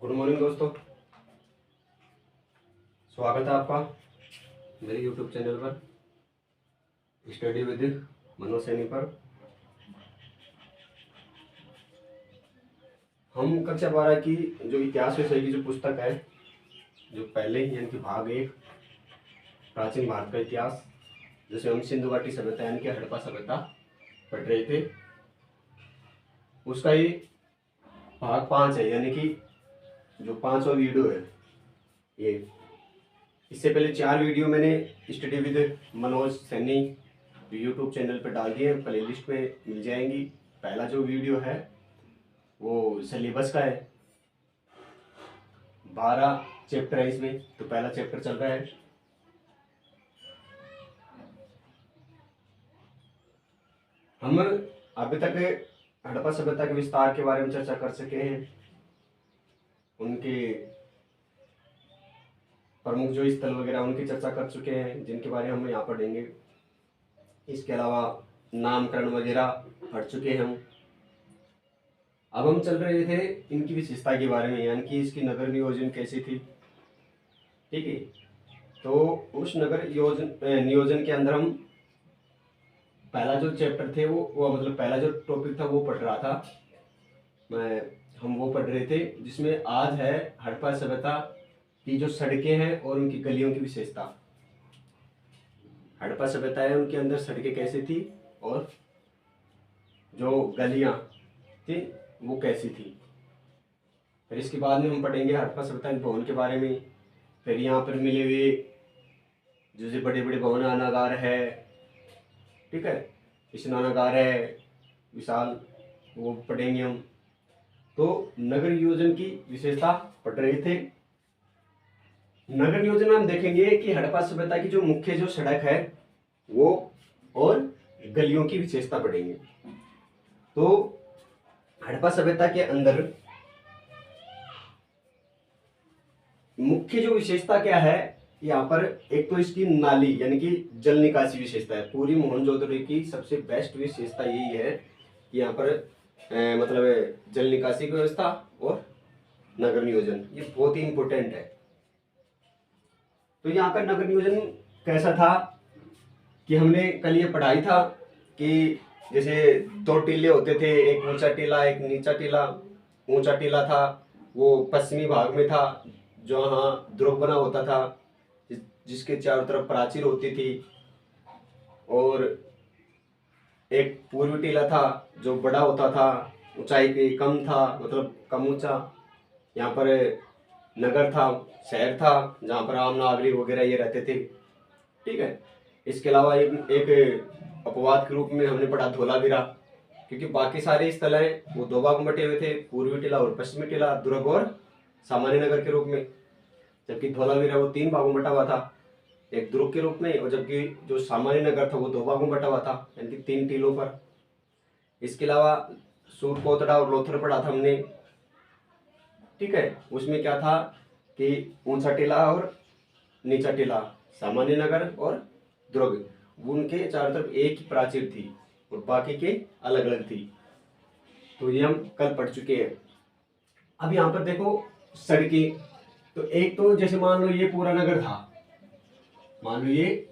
Good morning दोस्तों, स्वागत है आपका मेरे यूट्यूब चैनल पर स्टडी विद मनोज सैनी पर। हम कक्षा 12 की जो इतिहास विषय की जो पुस्तक है, जो पहले ही यानी कि भाग 1 प्राचीन भारत का इतिहास, जैसे हम सिंधु घाटी सभ्यता यानी कि हड़प्पा सभ्यता पढ़ रहे थे, उसका ही भाग 5 है, यानी कि जो 5वां वीडियो है ये। इससे पहले 4 वीडियो मैंने study with Manoj Saini YouTube channel पर डाल दिए, प्लेलिस्ट में मिल जाएंगी। पहला जो वीडियो है वो सिलेबस का है, 12 चैप्टर है इसमें, तो पहला चैप्टर चल रहा है। हम अभी तक हड़प्पा सभ्यता के विस्तार के बारे में चर्चा कर सके हैं, उनके प्रमुख जो स्थल वगैरह उनकी चर्चा कर चुके हैं, जिनके बारे में हम यहाँ पढ़ेंगे। इसके अलावा नामकरण वगैरह पढ़ चुके हैं हम। अब हम चल रहे थे इनकी विशेषता के बारे में, यानी कि इसकी नगर नियोजन कैसी थी। ठीक है, तो उस नगर नियोजन के अंदर हम पहला जो चैप्टर थे वो मतलब पहला जो टॉपिक था वो पढ़ रहा था हम वो पढ़ रहे थे, जिसमें आज है हड़प्पा सभ्यता की जो सड़कें हैं और उनकी गलियों की विशेषता। हड़प्पा सभ्यता है उनके अंदर सड़कें कैसी थी और जो गलियां थी वो कैसी थी। फिर इसके बाद में हम पढ़ेंगे हड़प्पा सभ्यता के भवन के बारे में। फिर यहाँ पर मिले हुए जैसे बड़े बड़े भवन, अनागार है, ठीक है, स्नानागार है विशाल, वो पढ़ेंगे हम। तो नगर नियोजन की विशेषता पढ़ रहे थे। नगर नियोजन में हम देखेंगे कि हड़प्पा सभ्यता की जो मुख्य जो सड़क है वो और गलियों की विशेषता पढ़ेंगे। तो हड़प्पा सभ्यता के अंदर मुख्य जो विशेषता क्या है, यहाँ पर एक तो इसकी नाली यानी कि जल निकासी विशेषता है। पूरी मोहनजोदड़ो की सबसे बेस्ट विशेषता यही है कि यहाँ पर मतलब जल निकासी की व्यवस्था और नगर नियोजन, ये बहुत ही इंपॉर्टेंट है। तो यहाँ का नगर नियोजन कैसा था कि हमने कल ये पढ़ाई था कि जैसे 2 टीले होते थे, एक ऊंचा टीला एक नीचा टीला। ऊंचा टीला था वो पश्चिमी भाग में था, जहाँ ध्रुव बना होता था, जिसके चारों तरफ प्राचीर होती थी। और एक पूर्वी टीला था जो बड़ा होता था, ऊंचाई पे कम था, मतलब कम ऊंचा। यहाँ पर नगर था, शहर था, जहाँ पर आम नागरिक वगैरह ये रहते थे। ठीक है, इसके अलावा एक अपवाद के रूप में हमने पढ़ा धोलावीरा, क्योंकि बाकी सारे स्थल हैं वो 2 भाग में बटे हुए थे, पूर्वी टीला और पश्चिमी टीला, दुर्ग और सामान्य नगर के रूप में। जबकि धोलावीरा वो 3 भागों में बटा हुआ था, एक दुर्ग के रूप में, और जबकि जो सामान्य नगर था वो 2 भागों में बटा हुआ था, यानी कि 3 टीलों पर। इसके अलावा सूरकोटड़ा और लोथर पढ़ा था हमने। ठीक है, उसमें क्या था कि ऊंचा टीला और नीचा टीला, सामान्य नगर और दुर्ग, उनके चारों तरफ एक ही प्राचीर थी और बाकी के अलग अलग थी। तो ये हम कल पढ़ चुके हैं। अब यहाँ पर देखो सड़कें, तो एक तो जैसे मान लो ये पूरा नगर था, मान लो ये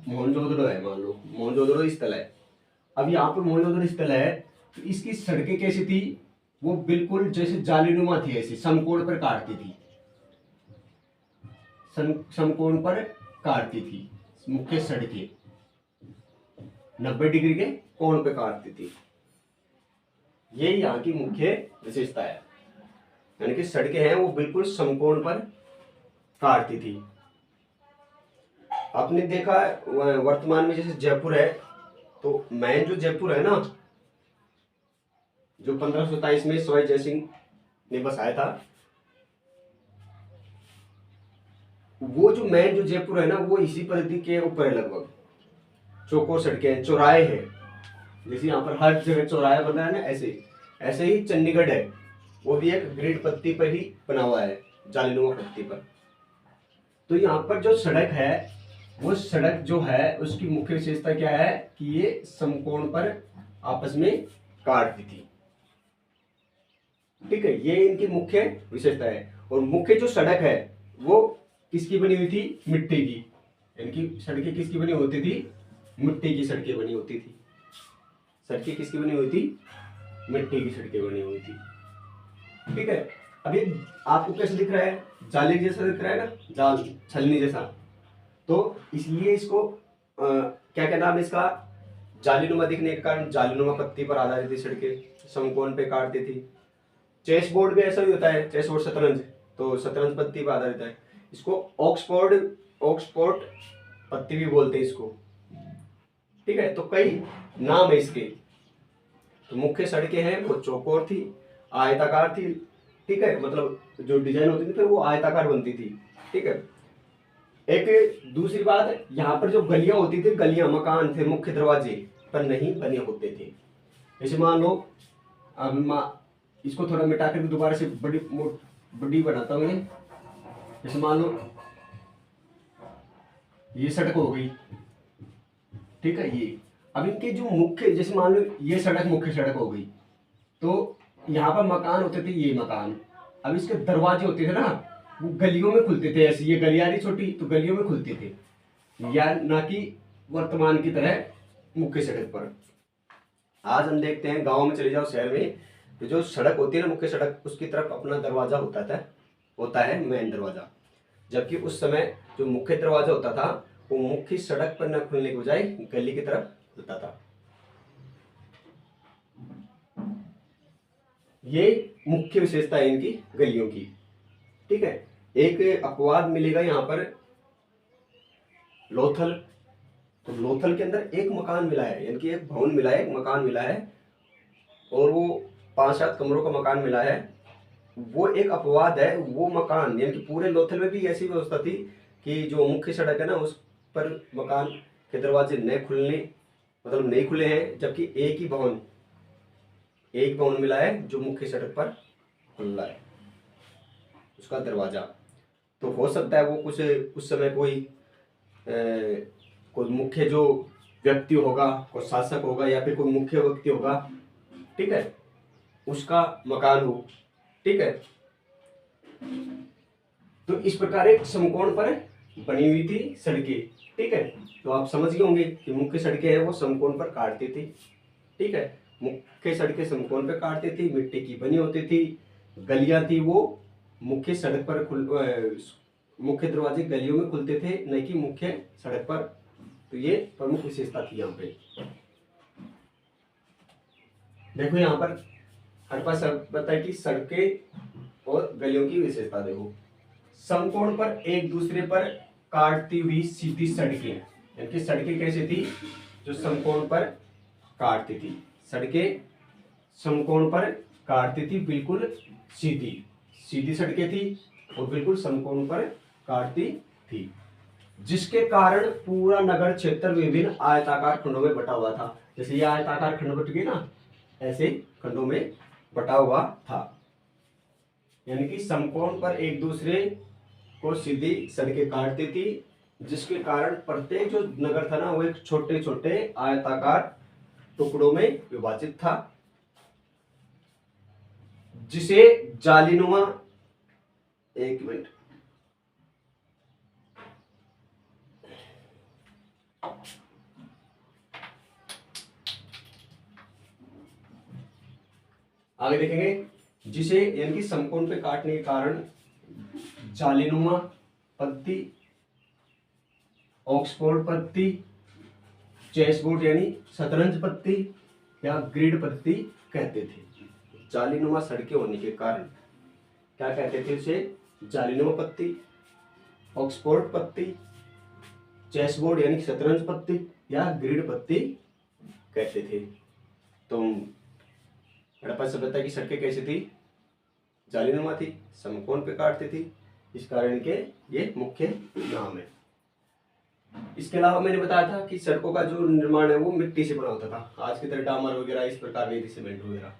मोहनजोदड़ो है, मान लो मोहनजोदड़ो स्थल है। अब यहाँ पर मोहनजोदड़ो स्थल है, तो इसकी सड़कें कैसी थी, वो बिल्कुल जैसे जालीनुमा थी, ऐसी समकोण पर काटती थी, समकोण पर काटती थी। मुख्य सड़कें 90 डिग्री के कोण पे काटती थी, यही यहाँ की मुख्य विशेषता है। यानी कि सड़कें हैं वो बिल्कुल समकोण पर काटती थी। आपने देखा वर्तमान में जैसे जयपुर है, तो मेन जो जयपुर है ना, जो 1527 में सवाई जयसिंह ने बसाया था, वो जो मेन जो जयपुर है ना वो इसी पद्धति के ऊपर है। लगभग चौकोर सड़कें, चौराहे हैं, जैसे यहाँ पर हर जगह चौराहा बन रहा है ना, ऐसे ही चंडीगढ़ है, वो भी एक ग्रिड पत्ती पर ही बना हुआ है, जालीनुमा पत्ती पर। तो यहाँ पर जो सड़क है, वो सड़क जो है उसकी मुख्य विशेषता क्या है कि ये समकोण पर आपस में काटती थी। ठीक है, ये इनकी मुख्य विशेषता है। और मुख्य जो सड़क है वो किसकी बनी हुई थी? मिट्टी की। इनकी सड़कें किसकी बनी होती थी? मिट्टी की सड़कें बनी होती थी। सड़कें किसकी बनी हुई थी? मिट्टी की सड़कें बनी हुई थी। ठीक है, अभी आपको कैसे दिख रहा है? जाली जैसा दिख रहा है ना, जाल छलनी जैसा। तो इसलिए इसको क्या क्या नाम है इसका? जालीनुमा दिखने के कारण जालीनुमा पत्ती पर आधारित थी सड़कें, समकोण पे काटती थी। चेस बोर्ड भी ऐसा ही होता है, चेस बोर्ड शतरंज, तो शतरंज पत्ती पर आधारित है। इसको ऑक्सफोर्ड ऑक्सफोर्ड पत्ती भी बोलते हैं इसको। ठीक है, तो कई नाम है इसके। तो मुख्य सड़कें हैं वो चौकोर थी, आयताकार थी। ठीक है, मतलब जो डिजाइन होती थी फिर वो आयताकार बनती थी। ठीक है, एक दूसरी बात, यहाँ पर जो गलियां होती थी, गलियां मकान थे मुख्य दरवाजे पर नहीं बने होते थे। जैसे मान लो, इसको थोड़ा मिटा कर दोबारा से बड़ी बनाता हूँ। जैसे मान लो ये सड़क हो गई, ठीक है, ये अब इनके जो मुख्य, जैसे मान लो ये सड़क मुख्य सड़क हो गई, तो यहाँ पर मकान होते थे, ये मकान। अब इसके दरवाजे होते थे ना, वो गलियों में खुलते थे। ऐसे ये गलियां थी छोटी, तो गलियों में खुलते थे, या ना कि वर्तमान की तरह मुख्य सड़क पर। आज हम देखते हैं गांव में चले जाओ, शहर में, तो जो सड़क होती है ना मुख्य सड़क, उसकी तरफ अपना दरवाजा होता है मेन दरवाजा। जबकि उस समय जो मुख्य दरवाजा होता था वो मुख्य सड़क पर न खुलने के बजाय गली की तरफ खुलता था। ये मुख्य विशेषता है इनकी गलियों की। ठीक है, एक अपवाद मिलेगा यहाँ पर, लोथल। तो लोथल के अंदर एक मकान मिला है, यानी कि एक भवन मिला है, एक मकान मिला है, और वो 5-7 कमरों का मकान मिला है। वो एक अपवाद है। वो मकान, यानी कि पूरे लोथल में भी ऐसी व्यवस्था थी कि जो मुख्य सड़क है ना उस पर मकान के दरवाजे नहीं खुले हैं। जबकि एक भवन मिला है जो मुख्य सड़क पर खुल रहा है, उसका दरवाजा। तो हो सकता है वो कुछ उस समय कोई मुख्य जो व्यक्ति होगा, कोई शासक होगा, या फिर कोई मुख्य व्यक्ति होगा, ठीक है, उसका मकान हो। ठीक है, तो इस प्रकार एक समकोण पर बनी हुई थी सड़कें। ठीक है, तो आप समझ गए होंगे कि मुख्य सड़कें हैं वो समकोण पर काटती थी। ठीक है, मुख्य सड़कें समकोण पर काटती थी, मिट्टी की बनी होती थी। गलियां थी वो मुख्य सड़क पर मुख्य दरवाजे गलियों में खुलते थे, न कि मुख्य सड़क पर। तो ये प्रमुख विशेषता थी यहाँ पे। देखो यहाँ पर हमारे पास बताया कि सड़कें और गलियों की विशेषता। देखो, समकोण पर एक दूसरे पर काटती हुई सीधी सड़कें, यानी कि सड़कें कैसी थी? जो समकोण पर काटती थी। सड़कें समकोण पर काटती थी, बिल्कुल सीधी सड़कें थी और बिल्कुल समकोण पर काटती थी, जिसके कारण पूरा नगर क्षेत्र विभिन्न आयताकार खंडों में बटा हुआ था। जैसे ये आयताकार खंड बट गए ना, ऐसे खंडों में बटा हुआ था। यानी कि समकोण पर एक दूसरे को सीधी सड़कें काटती थी, जिसके कारण प्रत्येक जो नगर था ना वो एक छोटे छोटे आयताकार टुकड़ों में विभाजित था, जिसे जालीनुमा, एक मिनट, आगे देखेंगे, जिसे यानी कि समकोण पे काटने के कारण जालीनुमा पत्ती, ऑक्सफोर्ड पत्ती, चेस बोर्ड यानी शतरंज पत्ती या ग्रिड पत्ती कहते थे। जालीनुमा सड़कें होने के कारण क्या कहते थे उसे? जालीनुमा पत्ती, ऑक्सफोर्ड पत्ती, चेस बोर्ड यानी शतरंज पत्ती या ग्रिड पत्ती कहते थे। तो हड़प्पा सभ्यता की सड़कें कैसी थी? जालीनुमा थी, समकोण पे काटती थी, इस कारण के ये मुख्य नाम है। इसके अलावा मैंने बताया था कि सड़कों का जो निर्माण है वो मिट्टी से बना होता था। आज की तरह डामर वगैरह इस प्रकार नहीं थी, सीमेंट वगैरह।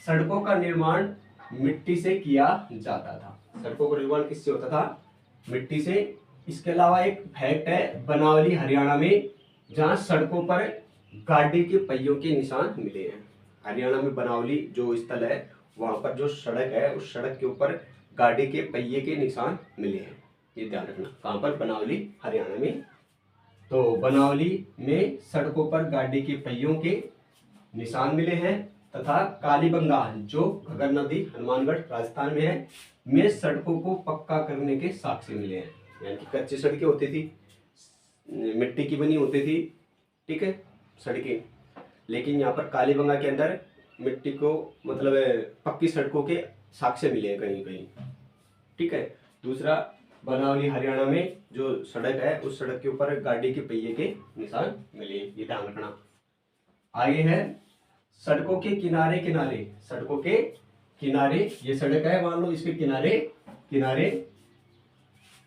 सड़कों का निर्माण मिट्टी से किया जाता था। सड़कों का निर्माण किससे होता था? मिट्टी से। इसके अलावा एक फैक्ट है बनावली हरियाणा में, जहाँ सड़कों पर गाड़ी के पहियों के निशान मिले हैं। हरियाणा में बनावली जो स्थल है वहां पर जो सड़क है उस सड़क के ऊपर गाड़ी के पहिए के निशान मिले हैं। ये ध्यान रखना। कहाँ पर? बनावली हरियाणा में। तो बनावली में सड़कों पर गाड़ी के पहियों के निशान मिले हैं तथा कालीबंगा जो घगर नदी हनुमानगढ़ राजस्थान में है में सड़कों को पक्का करने के साक्ष्य मिले हैं। यानी कि कच्ची सड़कें होती थी, मिट्टी की बनी होती थी, ठीक है, सड़कें, लेकिन यहाँ पर कालीबंगा के अंदर मिट्टी को मतलब पक्की सड़कों के साक्ष्य मिले हैं कहीं कहीं, ठीक है। दूसरा, बनावली हरियाणा में जो सड़क है उस सड़क के ऊपर गाड़ी के पहिए के निशान मिले, ये ध्यान रखना। आगे है सड़कों के किनारे किनारे, सड़कों के किनारे, ये सड़क है मान लो, इसके किनारे किनारे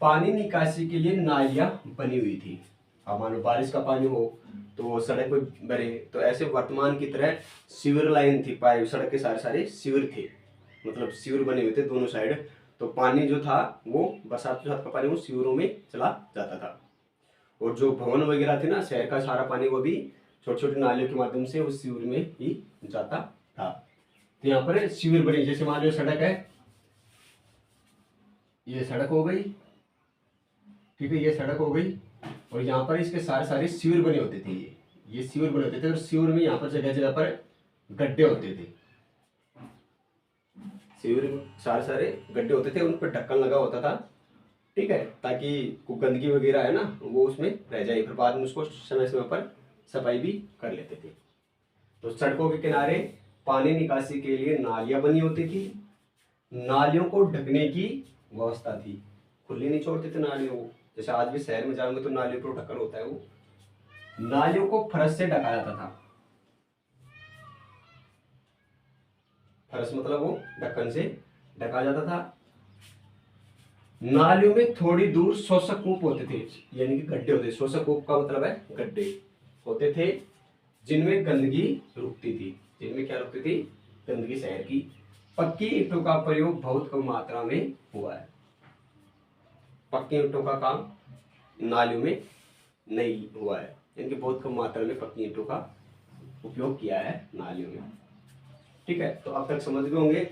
पानी निकासी के लिए नालियां बनी हुई थी। अब मान लो बारिश का पानी हो तो वो सड़क पे भरे, तो ऐसे वर्तमान की तरह सीवर लाइन थी, पाइप, सड़क के सारे सारे सीवर थे, मतलब सीवर बने हुए थे दोनों साइड। तो पानी जो था वो बरसात का पानी वो सीवरों में चला जाता था, और जो भवन वगैरह थे ना, शहर का सारा पानी वो भी छोटे छोटे नालियों के माध्यम से उस सीवर में ही जाता था। तो यहाँ पर सीवर बने, जैसे मान लो सड़क है, ये सड़क हो गई, ठीक है, ये सड़क हो गई, और यहाँ पर इसके सारे सारे सीवर बने होते थे, ये सीवर बने होते थे, और सीवर में यहाँ पर जगह जगह पर गड्ढे होते थे, सीवर में सारे सारे गड्ढे होते थे, उन पर ढक्कन लगा होता था, ठीक है, ताकि कोई गंदगी वगैरह है ना वो उसमें रह जाए, फिर बाद में उसको समय समय पर सफाई भी कर लेते थे। तो सड़कों के किनारे पानी निकासी के लिए नालियां बनी होती थी, नालियों को ढकने की व्यवस्था थी, खुली नहीं छोड़ते थे नालियों को, जैसे आज भी शहर में जाओगे तो नालियों पर ढक्कन होता है, वो नालियों को फरस से ढका जाता था, फरस मतलब वो ढक्कन से ढका जाता था। नालियों में थोड़ी दूर शोषक कूप होते थे, यानी कि गड्ढे होते थे, शोषक कूप का मतलब है गड्ढे होते थे, जिनमें गंदगी रुकती थी, जिनमें क्या रुकती थी? गंदगी, शहर की। पक्की ईंटों का प्रयोग बहुत कम मात्रा में हुआ है, पक्की ईंटों का काम नालियों में नहीं हुआ है, यानी बहुत कम मात्रा में पक्की ईंटों का उपयोग किया है नालियों में, ठीक है। तो अब तक समझ गए होंगे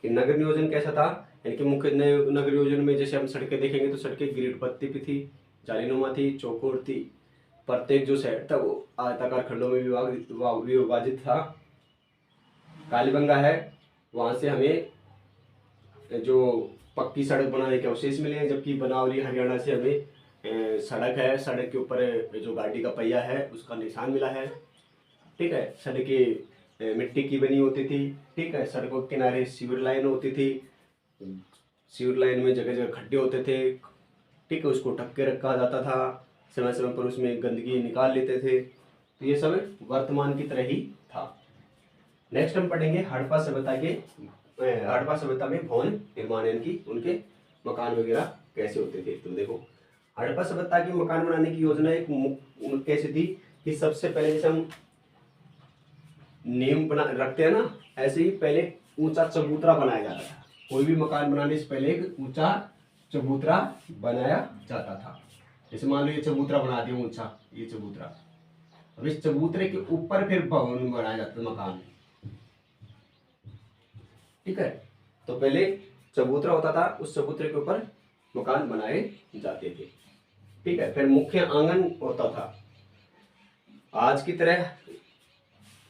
कि नगर नियोजन कैसा था, यानी कि मुख्य नगर नियोजन में जैसे हम सड़कें देखेंगे तो सड़कें ग्रिड पत्ती पे थी, जालीनुमा थी, चौकोर थी, प्रत्येक जो शहर था वो आयताकार खंडों में विभाजित था। कालीबंगा है, वहां से हमें जो पक्की सड़क बनाने के अवशेष मिले हैं, जबकि बनावली हरियाणा से हमें सड़क है, सड़क के ऊपर जो गाड़ी का पहिया है उसका निशान मिला है, ठीक है। सड़कें मिट्टी की बनी होती थी, ठीक है, सड़कों के किनारे सीवर लाइन होती थी, सीवर लाइन में जगह जगह खड्डे होते थे, ठीक है, उसको ढक के रखा जाता था, समय समय पर उसमें गंदगी निकाल लेते थे। तो ये सब वर्तमान की तरह ही था। नेक्स्ट हम पढ़ेंगे हड़प्पा सभ्यता के, हड़प्पा सभ्यता में भवन निर्माण, यानी कि उनके मकान वगैरह कैसे होते थे। तो देखो, हड़प्पा सभ्यता की मकान बनाने की योजना एक कैसे थी कि सबसे पहले जैसे हम नींव बना रखते हैं ना, ऐसे ही पहले ऊंचा चबूतरा बनाया जाता था, कोई भी मकान बनाने से पहले एक ऊंचा चबूतरा बनाया जाता था। जैसे मान लो ये चबूतरा बना दिया ऊंचा, ये चबूतरा, अब इस चबूतरे के ऊपर फिर भवन बनाया जाता था, मकान, ठीक है। तो पहले चबूतरा होता था, उस चबूतरे के ऊपर मकान बनाए जाते थे, ठीक है। फिर मुख्य आंगन होता था, आज की तरह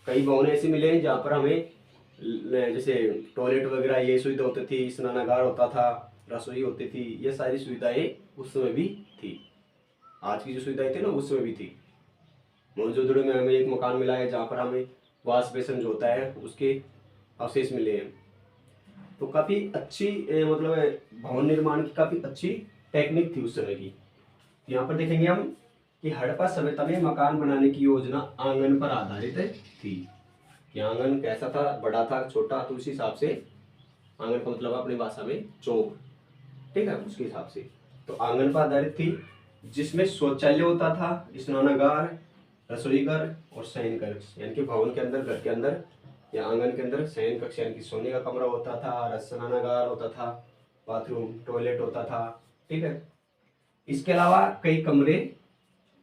कई भवन ऐसे मिले हैं जहाँ पर हमें जैसे टॉयलेट वगैरह ये सुविधा होती थी, स्नानागार होता था, रसोई होती थी, ये सारी सुविधाएं उस समय भी थी, आज की जो सुविधाएं थी ना उस समय भी थी। मौजूदड़ी में हमें एक मकान मिला है जहाँ पर हमें वाश बेसन जो होता है उसके अवशेष मिले हैं। तो काफ़ी अच्छी मतलब भवन निर्माण की काफ़ी अच्छी टेक्निक थी उस समय की। यहाँ पर देखेंगे हम कि हड़प्पा सभ्यता में मकान बनाने की योजना आंगन पर आधारित थी, कि आंगन कैसा था, बड़ा था, छोटा, तो उसी हिसाब से आंगन का मतलब अपनी भाषा में चौक, ठीक है, उसके हिसाब से तो आंगन पर आधारित थी, जिसमें शौचालय होता था, स्नानागार, रसोई घर और शयन कक्ष, यानी कि भवन के अंदर, घर के अंदर या आंगन के अंदर शयन कक्ष यानी कि सोने का कमरा होता था, स्नानागार होता था, बाथरूम, टॉयलेट होता था, ठीक है। इसके अलावा कई कमरे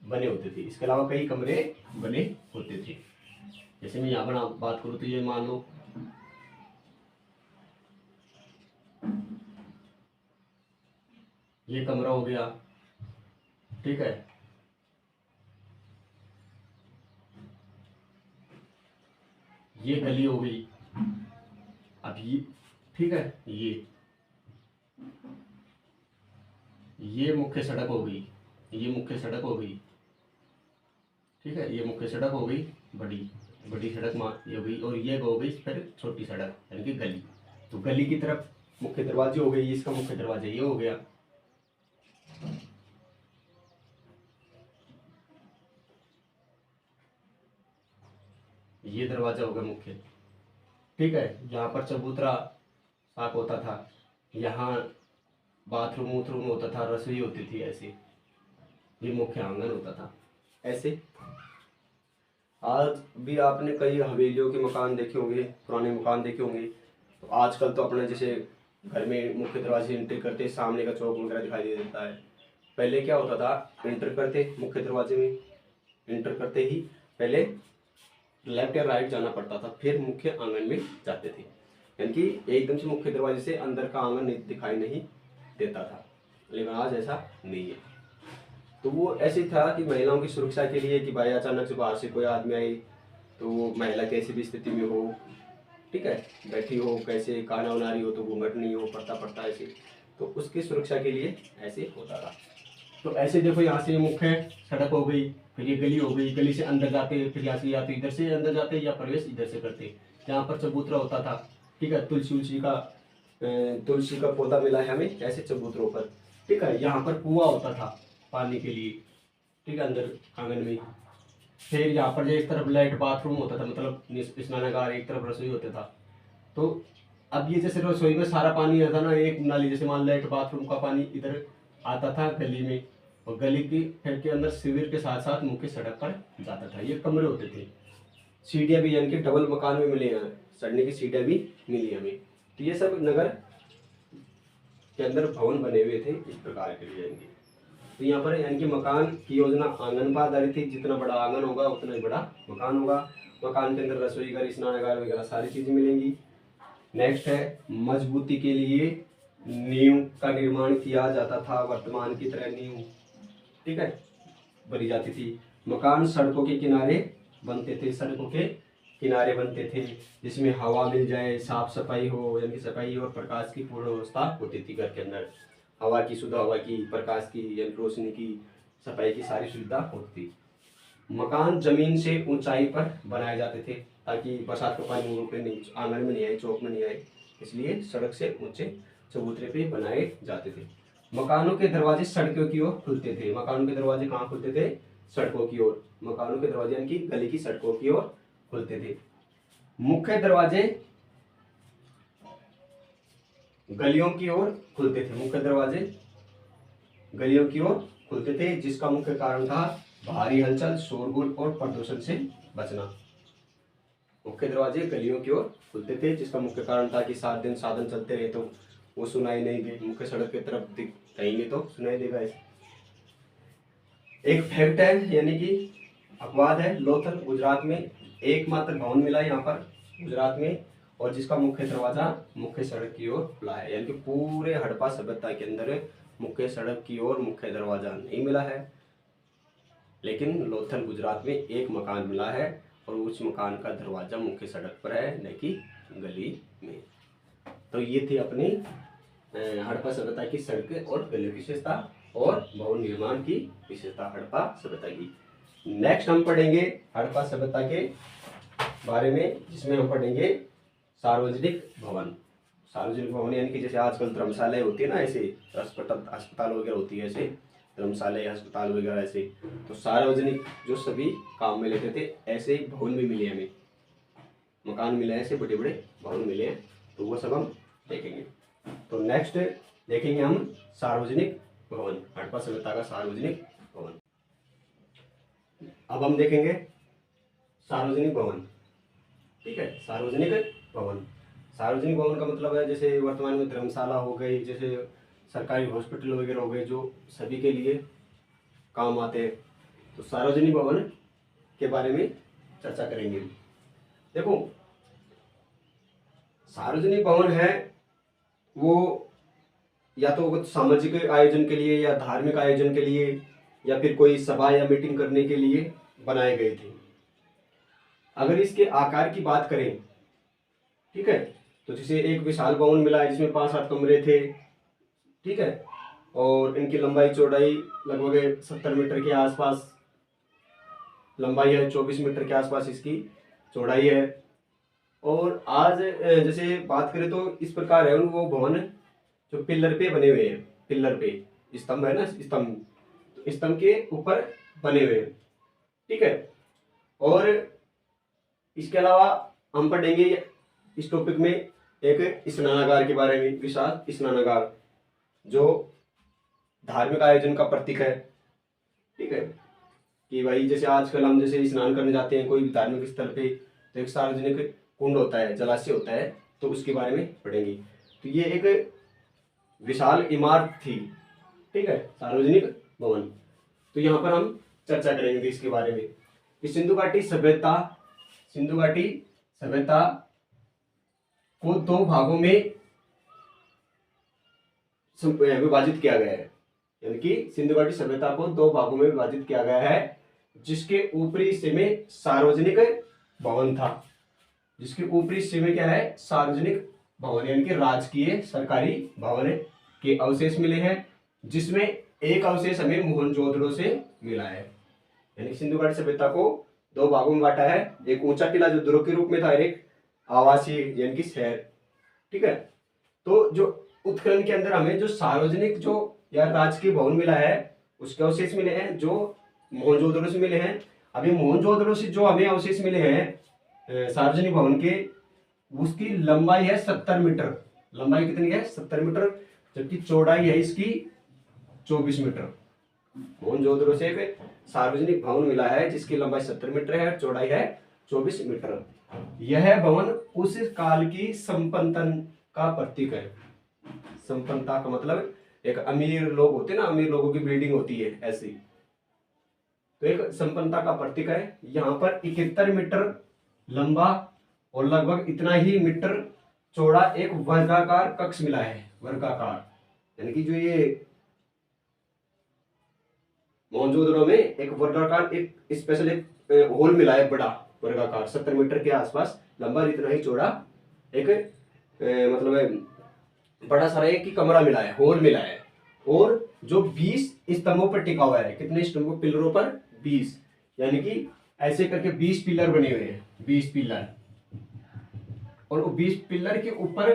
बने होते थे, इसके अलावा कई कमरे बने होते थे। जैसे मैं यहाँ पर बात करूँ तो ये मान लो ये कमरा हो गया, ठीक है। ये गली हो गई। अब ये, ठीक है, ये मुख्य सड़क हो गई, ये मुख्य सड़क हो गई, ठीक है। ये मुख्य सड़क हो गई, बड़ी बड़ी सड़क ये हो गई, और ये हो गई फिर छोटी सड़क यानी कि गली। तो गली की तरफ मुख्य दरवाजे हो गए, इसका मुख्य दरवाजा ये हो गया। ये दरवाजा हो गया मुख्य, ठीक है। यहाँ पर चबूतरा साफ होता था, यहाँ बाथरूम वूथरूम होता था, रसोई होती थी ऐसे। ये मुख्य आंगन होता था ऐसे। आज भी आपने कई हवेलियों के मकान देखे होंगे, पुराने मकान देखे होंगे। तो आजकल तो अपने जैसे घर में मुख्य दरवाजे एंट्री करते सामने का चौक वगैरह दिखाई दे देता है। पहले क्या होता था, एंटर करते मुख्य दरवाजे में, एंटर करते ही पहले लेफ्ट या राइट जाना पड़ता था, फिर मुख्य आंगन में जाते थे। यानी कि एकदम से मुख्य दरवाजे से अंदर का आंगन दिखाई नहीं देता था, लेकिन आज ऐसा नहीं है। तो वो ऐसे था कि महिलाओं की सुरक्षा के लिए कि भाई अचानक से बाहर से कोई आदमी आई तो वो महिला कैसी भी स्थिति में हो, ठीक है, बैठी हो, कैसे खाना बना रही हो तो घूंघट नहीं हो, पर्दा पड़ता ऐसे, तो उसकी सुरक्षा के लिए ऐसे होता था। तो ऐसे देखो, यहाँ से मुख्य सड़क हो गई, फिर ये गली हो गई, गली से अंदर जाते, फिर यहाँ से या तो इधर से अंदर जाते या प्रवेश इधर से करते। यहाँ पर चबूतरा होता था, ठीक है, तुलसी का पौधा मिला है हमें ऐसे चबूतरों पर, ठीक है। यहाँ पर कुआं होता था पानी के लिए, ठीक है, अंदर आंगन में। फिर यहाँ पर जो एक तरफ लाइट बाथरूम होता था, मतलब स्नानागार, एक तरफ रसोई होता था। तो अब ये जैसे रसोई में सारा पानी आता ना, एक नाली जैसे मान लाइट बाथरूम का पानी इधर आता था गली में, और गली की फिर के अंदर शिविर के साथ साथ मुख्य सड़क पर जाता था। ये कमरे होते थे, सीढ़ियाँ भी यानी कि डबल मकान में मिले हैं, चढ़ने की सीढ़ियाँ भी मिली हमें। तो ये सब नगर के अंदर भवन बने हुए थे इस प्रकार के लिए। तो यहाँ पर यानी कि मकान की योजना आंगन पर आधारित थी, जितना बड़ा आंगन होगा उतना ही बड़ा मकान होगा। मकान के अंदर रसोई घर, स्नानागार वगैरह सारी चीजें मिलेंगी। नेक्स्ट है, मजबूती के लिए नींव का निर्माण किया जाता था, वर्तमान की तरह नींव, ठीक है, बनी जाती थी। मकान सड़कों के किनारे बनते थे, सड़कों के किनारे बनते थे, जिसमें हवा मिल जाए, साफ सफाई हो, यानी कि सफाई और प्रकाश की पूर्ण व्यवस्था होती थी घर के अंदर। हवा की, शुद्ध हवा की, प्रकाश की, यानी रोशनी की, सफाई की सारी सुविधा होती थी। मकान जमीन से ऊंचाई पर बनाए जाते थे ताकि बरसात का पानी रोड पे नहीं, आंगन में नहीं आए, चौक में नहीं आए, इसलिए सड़क से ऊंचे चबूतरे पे बनाए जाते थे। मकानों के दरवाजे सड़कों की ओर खुलते थे। मकानों के दरवाजे कहाँ खुलते थे? सड़कों की ओर। मकानों के दरवाजे यानी कि गली की सड़कों की ओर खुलते थे। मुख्य दरवाजे गलियों की ओर खुलते थे। मुख्य दरवाजे गलियों की ओर खुलते थे, जिसका मुख्य कारण था भारी हलचल, शोरगुल और प्रदूषण से बचना। मुख्य दरवाजे गलियों की ओर खुलते थे, जिसका मुख्य कारण था कि 7 दिन साधन चलते रहे तो वो सुनाई नहीं दे, मुख्य सड़क की तरफ कहेंगे तो सुनाई देगा। एक फैक्ट है, यानी कि अपवाद है, लोथल गुजरात में एकमात्र भवन मिला यहाँ पर गुजरात में, और जिसका मुख्य दरवाजा मुख्य सड़क की ओर खुला है। यानी कि पूरे हड़प्पा सभ्यता के अंदर मुख्य सड़क की ओर मुख्य दरवाजा नहीं मिला है, लेकिन लोथल गुजरात में एक मकान मिला है, और उस मकान का दरवाजा मुख्य सड़क पर है, न कि गली में। तो ये थी अपनी हड़प्पा सभ्यता की सड़क और गली विशेषता और भवन निर्माण की विशेषता हड़प्पा सभ्यता की। नेक्स्ट हम पढ़ेंगे हड़प्पा सभ्यता के बारे में, जिसमें हम पढ़ेंगे सार्वजनिक भवन। सार्वजनिक भवन यानी कि जैसे आजकल धर्मशालाएं होती है ना, ऐसे अस्पताल वगैरह होती है, ऐसे धर्मशालाएं, अस्पताल वगैरह ऐसे। तो सार्वजनिक जो सभी काम में लेते थे, ऐसे भवन भी मिले हमें, मकान मिले हैं, ऐसे बड़े बड़े भवन मिले हैं। तो वो सब हम देखेंगे। तो नेक्स्ट देखेंगे हम सार्वजनिक भवन, हड़प्पा सभ्यता का सार्वजनिक भवन। अब हम देखेंगे सार्वजनिक भवन, ठीक है। सार्वजनिक भवन, सार्वजनिक भवन का मतलब है जैसे वर्तमान में धर्मशाला हो गई, जैसे सरकारी हॉस्पिटल वगैरह हो गए, जो सभी के लिए काम आते हैं। तो सार्वजनिक भवन के बारे में चर्चा करेंगे। देखो, सार्वजनिक भवन है वो या तो सामाजिक आयोजन के लिए या धार्मिक आयोजन के लिए या फिर कोई सभा या मीटिंग करने के लिए बनाए गए थे। अगर इसके आकार की बात करें, ठीक है, तो जैसे एक विशाल भवन मिला है जिसमें 5-7 कमरे थे, ठीक है, और इनकी लंबाई चौड़ाई लगभग 70 मीटर के आसपास लंबाई है, 24 मीटर के आसपास इसकी चौड़ाई है। और आज जैसे बात करें तो इस प्रकार है वो भवन जो पिलर पे बने हुए हैं, पिलर पे स्तंभ है ना, स्तंभ के ऊपर बने हुए हैं, ठीक है। और इसके अलावा हम पढ़ेंगे इस टॉपिक में एक स्नानागार के बारे में, विशाल स्नानागार जो धार्मिक आयोजन का प्रतीक है, ठीक है, कि भाई जैसे आजकल हम जैसे स्नान करने जाते हैं कोई भी धार्मिक स्थल पे, तो एक सार्वजनिक कुंड होता है, जलाशय होता है, तो उसके बारे में पढ़ेंगे। तो ये एक विशाल इमारत थी, ठीक है, सार्वजनिक भवन। तो यहाँ पर हम चर्चा करेंगे इसके बारे में कि सिंधु घाटी सभ्यता को 2 भागों में विभाजित किया गया है। यानी कि सिंधु घाटी सभ्यता को 2 भागों में विभाजित किया गया है, जिसके ऊपरी हिस्से में सार्वजनिक भवन था, जिसके ऊपरी हिस्से में क्या है, सार्वजनिक भवन यानी कि राजकीय सरकारी भवन के अवशेष मिले हैं, जिसमें एक अवशेष हमें मोहनजोदड़ो से मिला है। यानी सिंधु घाटी सभ्यता को 2 भागों में बांटा है, एक ऊंचा टीला जो दुर्ग के रूप में था, एक आवासीय यानी कि शहर, ठीक है। तो जो उत्खनन के अंदर हमें जो सार्वजनिक जो या राजकीय भवन मिला है उसके अवशेष मिले हैं, जो मोहनजोदड़ो से मिले हैं। अभी मोहनजोदड़ो से जो हमें अवशेष मिले हैं सार्वजनिक भवन के, उसकी लंबाई है 70 मीटर। लंबाई कितनी है, 70 मीटर, जबकि चौड़ाई है इसकी 24 मीटर। मोहनजोदड़ो से एक सार्वजनिक भवन मिला है जिसकी लंबाई 70 मीटर है, चौड़ाई है 24 मीटर। यह भवन उस काल की संपन्नता का प्रतीक है। संपन्नता का मतलब एक अमीर लोग होते हैं ना, अमीर लोगों की बिल्डिंग होती है ऐसी, तो एक संपन्नता का प्रतीक है। यहाँ पर 71 मीटर लंबा और लगभग इतना ही मीटर चौड़ा एक वर्गाकार कक्ष मिला है। वर्गाकार यानी कि जो ये मोहनजोदड़ो में एक वर्गाकार एक स्पेशल एक होल मिला है, बड़ा वर्गाकार 70 मीटर के आसपास लंबा, इतना ही चौड़ा एक मतलब बड़ा सारा एक ही कमरा मिला है, होल मिला है। और जो 20 स्तंभों पर टिका हुआ है, कितने स्तंभों पिलरों पर, 20, यानी कि ऐसे करके 20 पिलर बने हुए हैं, 20 पिलर। और वो 20 पिलर के ऊपर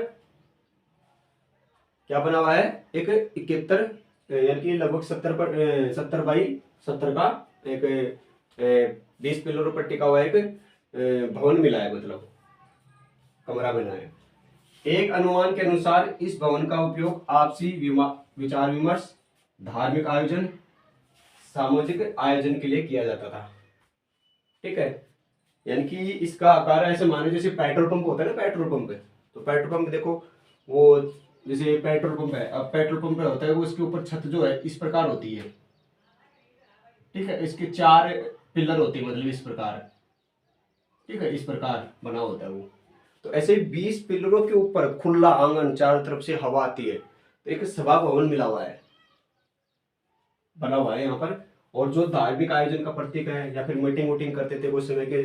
क्या बना हुआ है, एक 71 यानी कि लगभग 70 बाई 70 का एक 20 पिलरों पर टिका हुआ एक भवन मिला है, मतलब कमरा बना है। एक अनुमान के अनुसार इस भवन का उपयोग आपसी विचार विमर्श, धार्मिक आयोजन, सामाजिक आयोजन के लिए किया जाता था, ठीक है। यानी कि इसका आकार ऐसे माने जैसे पेट्रोल पंप होता है ना, पेट्रोल पंप, तो पेट्रोल पंप देखो वो जैसे पेट्रोल पंप है, अब पेट्रोल पंप होता है वो इसके ऊपर छत जो है इस प्रकार होती है, ठीक है, इसके 4 पिलर होते हैं, मतलब इस प्रकार, ठीक है, इस प्रकार बना होता है वो। तो ऐसे 20 पिलरों के ऊपर खुला आंगन, चारों तरफ से हवा आती है, तो एक सभा भवन मिला हुआ है, बना हुआ है यहाँ पर। और जो धार्मिक आयोजन का प्रतीक है, या फिर मीटिंग वोटिंग करते थे उस समय के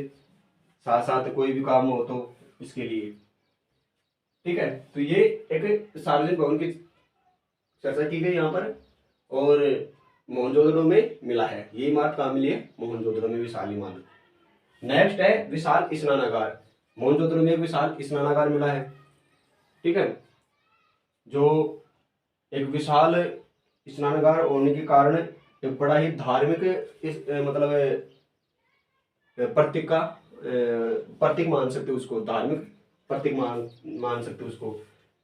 साथ साथ कोई भी काम हो तो इसके लिए, ठीक है। तो ये एक सार्वजनिक भवन की चर्चा की गई यहाँ पर, और मोहनजोदड़ो में मिला है। ये इमारत कहाँ मिली है, मोहनजोदड़ो में, विशाल इमारत। नेक्स्ट है विशाल स्नानागार। मोहनजोदड़ो में एक विशाल स्नानागार मिला है, ठीक है, जो एक विशाल स्नानागार होने के कारण एक बड़ा ही धार्मिक मतलब प्रतीक का प्रतीक मान सकते उसको, धार्मिक प्रतीक मान सकते उसको।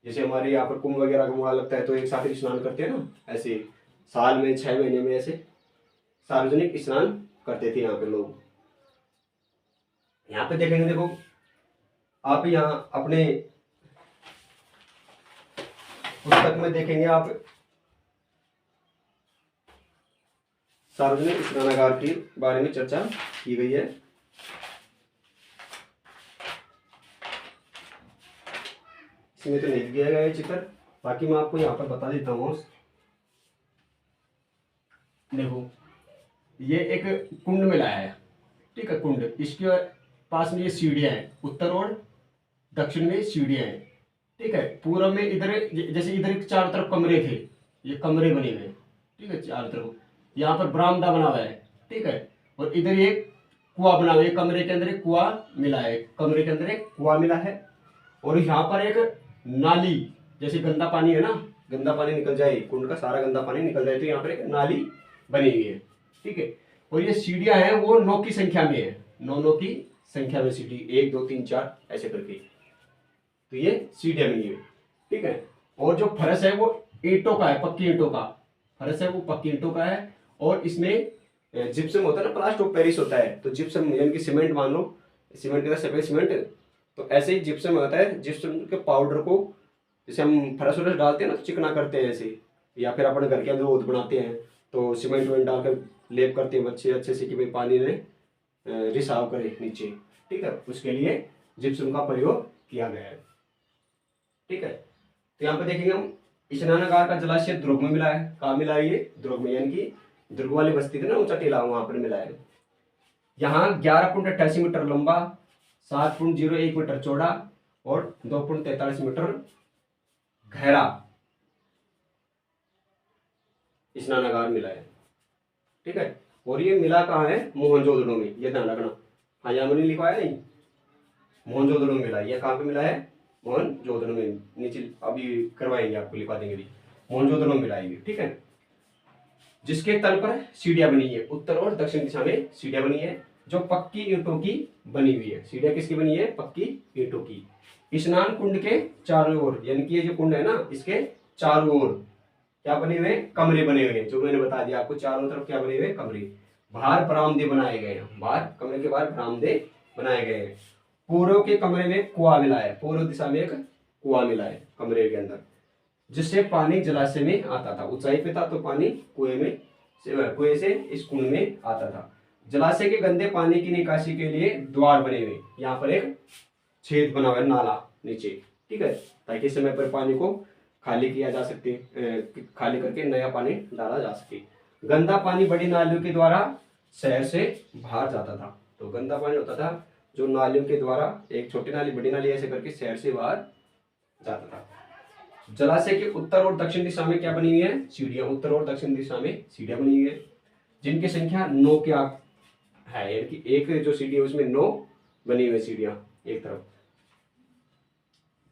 जैसे हमारे यहाँ पर कुंभ वगैरह का मेला लगता है तो एक साथ ही स्नान करते हैं ना, ऐसे साल में 6 महीने में ऐसे सार्वजनिक स्नान करते थे यहाँ पे लोग। यहाँ पे देखेंगे, देखो आप यहाँ अपने पुस्तक में देखेंगे आप सार्वजनिक स्नानागार के बारे में चर्चा की गई है। इसमें तो नहीं दिया गया है चित्र, बाकी मैं आपको यहाँ पर बता देता हूँ। देखो ये एक कुंड मिला है, ठीक है, कुंड, इसके पास में ये सीढ़ियाँ हैं, उत्तर और दक्षिण में सीढ़ियाँ हैं, ठीक है। पूर्व में इधर जैसे इधर चारों तरफ कमरे थे, ये कमरे बने हुए हैं, ठीक है, चारों तरफ। यहाँ पर बरामदा बना हुआ है, ठीक है, और इधर एक कुआं बना हुआ है, कमरे के अंदर एक कुआं मिला है, कमरे के अंदर एक कुआं मिला है। और यहाँ पर एक नाली, जैसे गंदा पानी है ना, गंदा पानी निकल जाए, कुंड का सारा गंदा पानी निकल जाए, तो यहाँ पर एक नाली बनी हुई है, ठीक है। और ये सीढ़ियाँ हैं वो 9 की संख्या में है, 9 की संख्या में सीढ़ी, 1 2 3 4 ऐसे करके, तो ये सीढ़ियाँ बनी हुई, ठीक है। और जो फर्श है वो ईंटों का है, पक्की ईंटों का फर्श है, वो पक्की ईंटों का है। और इसमें जिप्सम होता है ना, प्लास्टर ऑफ पेरिस होता है, तो जिप्सम यानी कि सीमेंट मान लो, सीमेंट के साथ सफेद सीमेंट, तो ऐसे ही जिप्सम होता है, जिप्सम के पाउडर को जैसे हम फर्श वरस डालते हैं ना, तो चिकना करते हैं ऐसे, या फिर अपने घर के अंदर ओत बनाते हैं तो सीमेंट वेंट डालकर लेप करते हैं बच्चे अच्छे से कि भाई पानी ने रिसाव करे नीचे, ठीक है, उसके लिए जिप्सम का प्रयोग किया गया है, ठीक है। तो यहाँ पे देखेंगे हम स्नानागार का जलाशय दुर्ग में मिला है, कहाँ मिला है, ये दुर्ग में, यानी कि दुर्ग वाली बस्ती थी ना ऊंचा टीला, वहां पर मिला है। यहाँ 11.88 मीटर लंबा, 7.01 मीटर चौड़ा और 2.43 मीटर गहरा स्नानागार मिला है, ठीक है। और ये मिला कहाँ है, मोहनजोदड़ो में, ये ध्यान रखना। हाँ यहाँ मैंने लिखवाया नहीं, मोहनजोदड़ो में मिला है, ये कहाँ पे मिला है, मोहनजोदड़ो में, नीचे अभी करवाएंगे आपको, लिखवा देंगे भी, मोहनजोदड़ो में मिला है, ठीक है। जिसके तल पर सीढ़ियां बनी है, उत्तर और दक्षिण दिशा में सीढ़ियां बनी है, जो पक्की ईंटों की बनी हुई है। सीढ़ियां किसकी बनी है, पक्की ईंटों की। स्नान कुंड के चारों ओर, यानी कि ये जो कुंड है ना, इसके चारों ओर क्या बने हुए, कमरे बने हुए हैं, जो मैंने बता दिया आपको, चारों तरफ क्या बने हुए, कमरे। बाहर बरामदे बनाए गए हैं, बाहर कमरे के बाहर बरामदे बनाए गए हैं। पूर्व के कमरे में कुआं मिला है, पूर्व दिशा में एक कुआं मिला है कमरे के अंदर, जिससे पानी जलाशय में आता था, ऊंचाई पे था तो पानी कुएं से इस कुंड में आता था। जलाशय के गंदे पानी की निकासी के लिए द्वार बने हुए, यहाँ पर एक छेद बना हुआ है, नाला नीचे, ठीक है, ताकि समय पर पानी को खाली किया जा सके, खाली करके नया पानी डाला जा सके। गंदा पानी बड़ी नालियों के द्वारा शहर से बाहर जाता था, तो गंदा पानी होता था जो नालियों के द्वारा, एक छोटी नाली बड़ी नाली ऐसे करके शहर से बाहर जाता था। जलाशय के उत्तर और दक्षिण दिशा में क्या बनी हुई है, सीढ़ियां, उत्तर और दक्षिण दिशा में सीढ़ियां बनी हुई है, जिनकी संख्या 9 की है, यानी कि एक जो सीढ़ी है उसमें 9 बनी हुई सीढ़ियां एक तरफ।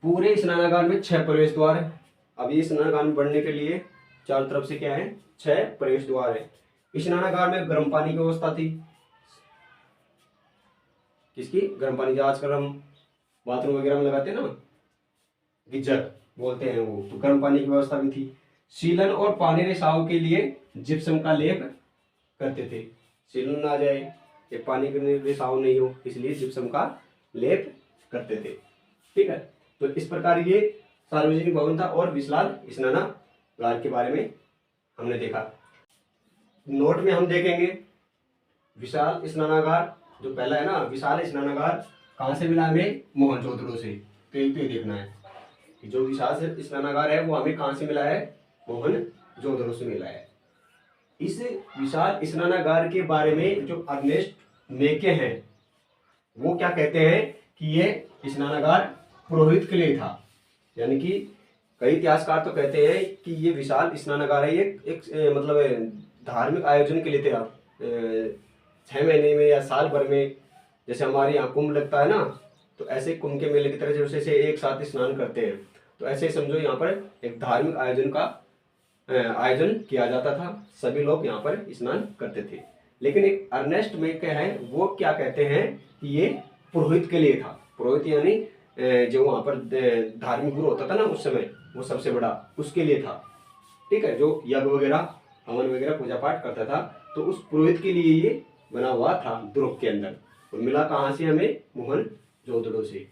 पूरे स्नानागार में 6 प्रवेश द्वार है। अब ये स्नानागार में बढ़ने के लिए चारों तरफ से क्या है, 6 प्रवेश द्वार है। स्नानागार में गर्म पानी की व्यवस्था थी, किसकी, गर्म पानी, जो आजकल हम बाथरूम वगैरह में लगाते हैं ना, गीजर बोलते हैं वो, तो गर्म पानी की व्यवस्था भी थी। सीलन और पानी रिसाव के लिए जिप्सम का लेप करते थे, सीलन ना जाए, ये पानी के रिसाव नहीं हो, इसलिए जिप्सम का लेप करते थे, ठीक है। तो इस प्रकार ये सार्वजनिक भवन था और विशाल स्नानागार के बारे में हमने देखा। नोट में हम देखेंगे विशाल स्नानागार जो पहला है ना, विशाल स्नानागार कहाँ से मिला हमें, मोहनजोदड़ो से, तो ये देखना है कि जो विशाल स्नानागार है वो हमें कहाँ से मिला है, मोहनजोदड़ो से मिला है। इस विशाल स्नानागार के बारे में जो अर्नेस्ट मेके हैं वो क्या कहते हैं कि ये स्नानागार पुरोहित के लिए था, यानी कि कई इतिहासकार तो कहते हैं कि ये विशाल स्नानागार है, ये एक मतलब धार्मिक आयोजन के लिए था, 6 महीने में या साल भर में, जैसे हमारे यहाँ कुंभ लगता है ना, तो ऐसे कुंभ के मेले की तरह जैसे एक साथ स्नान करते हैं, तो ऐसे समझो यहाँ पर एक धार्मिक आयोजन का आयोजन किया जाता था, सभी लोग यहाँ पर स्नान करते थे। लेकिन एक अर्नेस्ट मेके है वो क्या कहते हैं कि ये पुरोहित के लिए था, पुरोहित यानी जो वहाँ पर धार्मिक गुरु होता था ना उस समय, वो सबसे बड़ा उसके लिए था, ठीक है, जो यज्ञ वगैरह हवन वगैरह पूजा पाठ करता था, तो उस पुरोहित के लिए ये बना हुआ था दुर्ग के अंदर। और मिला कहाँ से हमें, मोहनजोदड़ो से।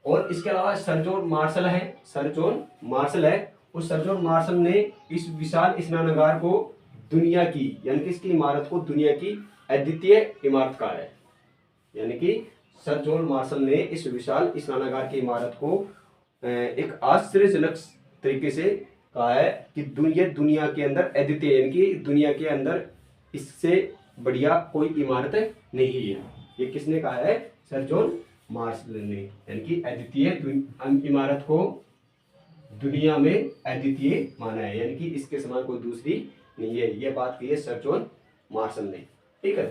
और इसके अलावा सर जॉन मार्शल है, सर जॉन मार्शल है, उस सर जॉन मार्शल ने इस विशाल स्नानागार को दुनिया की, यानी कि इसकी इमारत को दुनिया की अद्वितीय इमारत कहा है, यानी कि सर जॉन मार्शल ने इस विशाल स्नानागार की इमारत को एक आश्चर्यजनक तरीके से कहा है कि ये दुनिया के अंदर अद्वितीय, यानी कि दुनिया के अंदर इससे बढ़िया कोई इमारत नहीं है। ये किसने कहा है? सर जॉन मार्शल ने, यानी कि अद्वितीय इमारत को दुनिया में अद्वितीय माना है, यानी कि इसके समान कोई दूसरी नहीं है। ये बात कही है सर जॉन मार्शल ने। ठीक है,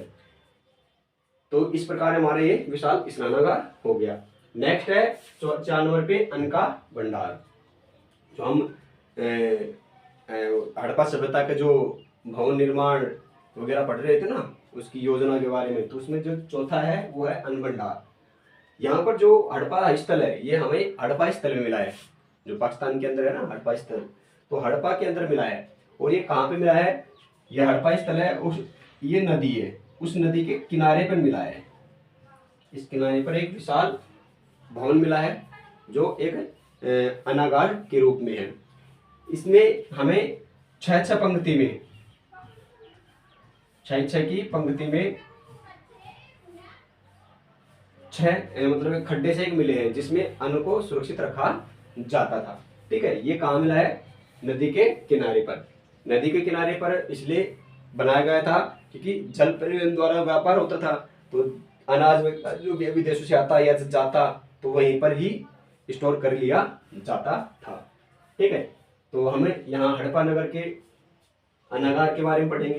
तो इस प्रकार हमारे ये विशाल स्नानागार हो गया। नेक्स्ट है 4 नंबर पे अन्न का भंडार। जो हम हड़प्पा सभ्यता के जो भवन निर्माण वगैरह पढ़ रहे थे ना, उसकी योजना के बारे में, तो उसमें जो चौथा है वो है अन्न भंडार। यहाँ पर जो हड़प्पा स्थल है ये हमें हड़प्पा स्थल में मिला है, जो पाकिस्तान के अंदर है ना हड़प्पा स्थल, तो हड़प्पा के अंदर मिला है। और ये कहाँ पे मिला है? ये हड़प्पा स्थल है, उस ये नदी है, उस नदी के किनारे पर मिला है। इस किनारे पर एक विशाल भवन मिला है जो एक अनागार के रूप में है। इसमें हमें 6 पंक्ति में 6 की पंक्ति में 6 मतलब खड्डे से एक मिले हैं, जिसमें अन्न को सुरक्षित रखा जाता था। ठीक है, ये कहाँ मिला है? नदी के किनारे पर। नदी के किनारे पर इसलिए बनाया गया था क्योंकि जल परिवहन द्वारा व्यापार होता था, तो अनाज जो भी विदेशों से आता या जाता तो वहीं पर ही स्टोर कर लिया जाता था। ठीक है, तो हमें यहाँ हड़प्पा नगर के अनागार के बारे में पढ़ेंगे।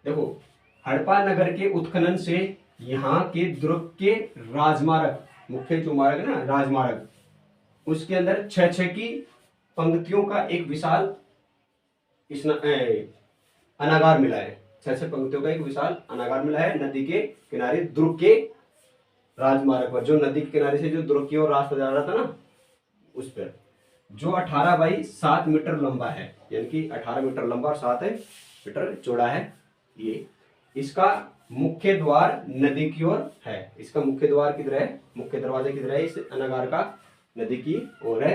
देखो, हड़प्पा नगर के उत्खनन से यहाँ के दुर्ग के राजमार्ग, मुख्य जो मार्ग है ना राजमार्ग, उसके अंदर 6 की पंक्तियों का एक विशाल अनागार मिला है। 6 पंक्तियों का एक विशाल अनागार मिला है नदी के किनारे दुर्ग के राजमार्ग पर। जो नदी के किनारे से जो दुर्ग की ओर रास्ता जा रहा था ना, उस पर, जो 18 बाई 7 मीटर लंबा है, यानी कि 18 मीटर लंबा और 7 मीटर चौड़ा है। ये इसका मुख्य द्वार नदी की ओर है। इसका मुख्य द्वार किधर है? मुख्य दरवाजा किधर है इस अनागार का? नदी की ओर है,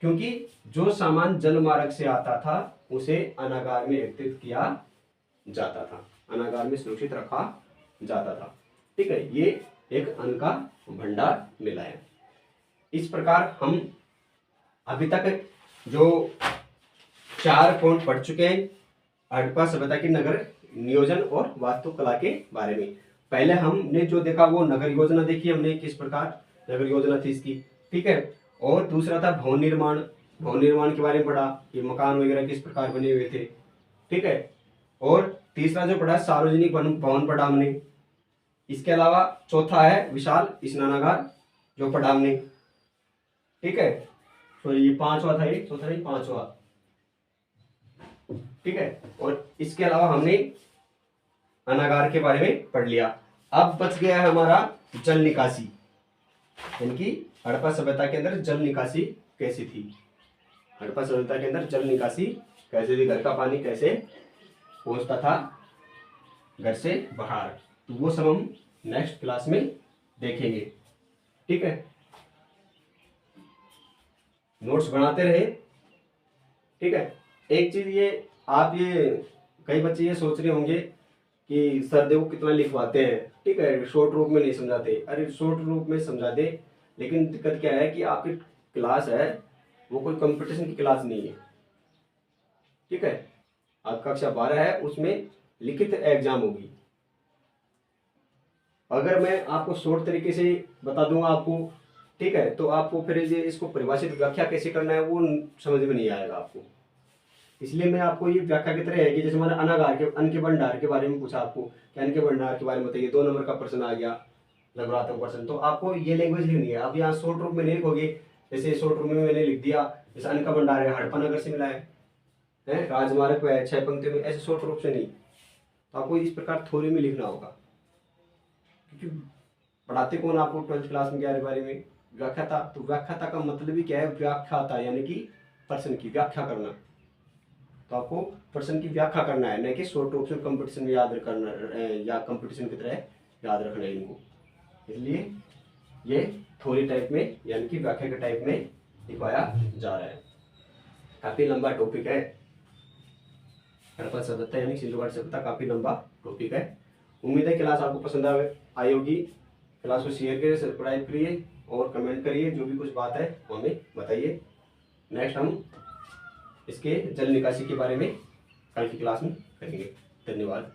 क्योंकि जो सामान जल मार्ग से आता था उसे अनागार में एकत्रित किया जाता था, अनागार में सुरक्षित रखा जाता था। ठीक है, ये एक अन्न का भंडार मिला है। इस प्रकार हम अभी तक जो 4 पॉइंट पढ़ चुके हैं हड़प्पा सभ्यता की नगर नियोजन और वास्तुकला के बारे में। पहले हमने जो देखा वो नगर योजना देखी हमने, किस प्रकार नगर योजना थी इसकी। ठीक है, और दूसरा था भवन निर्माण, भवन निर्माण के बारे में पढ़ा, ये मकान वगैरह किस प्रकार बने हुए थे। ठीक है, और तीसरा जो पढ़ा सार्वजनिक भवन पढ़ा हमने। इसके अलावा चौथा है विशाल स्नानागार जो पढ़ा हमने। ठीक है, तो ये 5वां था, ये चौथा नहीं 5वां। ठीक है, और इसके अलावा हमने अनागार के बारे में पढ़ लिया। अब बच गया है हमारा जल निकासी, यानी कि हड़प्पा सभ्यता के अंदर जल निकासी कैसी थी। हड़प्पा सभ्यता के अंदर जल निकासी कैसे थी, घर का पानी कैसे पहुंचता था घर से बाहर, तो वो सब हम नेक्स्ट क्लास में देखेंगे। ठीक है, नोट्स बनाते रहे। ठीक है, एक चीज ये आप ये कई बच्चे ये सोच रहे होंगे कि सर देखो कितना लिखवाते हैं, ठीक है, शॉर्ट रूप में नहीं समझाते। अरे शॉर्ट रूप में समझा दे, लेकिन दिक्कत क्या है कि आपकी क्लास है वो कोई कंपटीशन की क्लास नहीं है। ठीक है, आप कक्षा 12 है, उसमें लिखित एग्जाम होगी। अगर मैं आपको शॉर्ट तरीके से बता दूंगा आपको, ठीक है, तो आपको फिर ये इसको परिभाषित व्याख्या कैसे करना है वो समझ में नहीं आएगा आपको। इसलिए मैं आपको ये व्याख्या की तरह है कि जैसे मैंने अनागार के अन्न के भंडार के बारे में पूछा आपको कि अन्न के भंडार के बारे में बताइए, 2 नंबर का प्रश्न आ गया, लघुरात्मक प्रश्न, तो आपको ये लैंग्वेज लिखनी है। अब यहाँ शॉर्ट रूप में नहीं लिखोगे, जैसे शॉर्ट रूप में मैंने लिख दिया जैसे अन्न का भंडार है हड़प्पा नगर से मिला है, राजमार्ग पे है 6 पंक्तियों में, ऐसे शॉर्ट रूप से नहीं। तो आपको इस प्रकार थ्योरी में लिखना होगा, क्योंकि पढ़ाते कौन आपको 12th क्लास में क्या बारे में? व्याख्याता। तो व्याख्याता का मतलब ही क्या है? व्याख्याता, यानी कि प्रश्न की व्याख्या करना। तो आपको प्रश्न की व्याख्या करना है, नहीं कि शॉर्ट रूप से कंपटीशन में याद करना या कंपटीशन की तरह याद रखना है इनको। इसलिए ये थ्योरी टाइप में यानी कि व्याख्या के टाइप में लिखवाया जा रहा है। काफी लंबा टॉपिक है हड़प्पा सभ्यता यानी सिंधुघाटी सभ्यता, काफी लंबा टॉपिक है। उम्मीद है क्लास आपको पसंद आई होगी। क्लास को शेयर करिए, सब्सक्राइब करिए और कमेंट करिए, जो भी कुछ बात है वो हमें बताइए। नेक्स्ट हम इसके जल निकासी के बारे में कल की क्लास में करेंगे। धन्यवाद।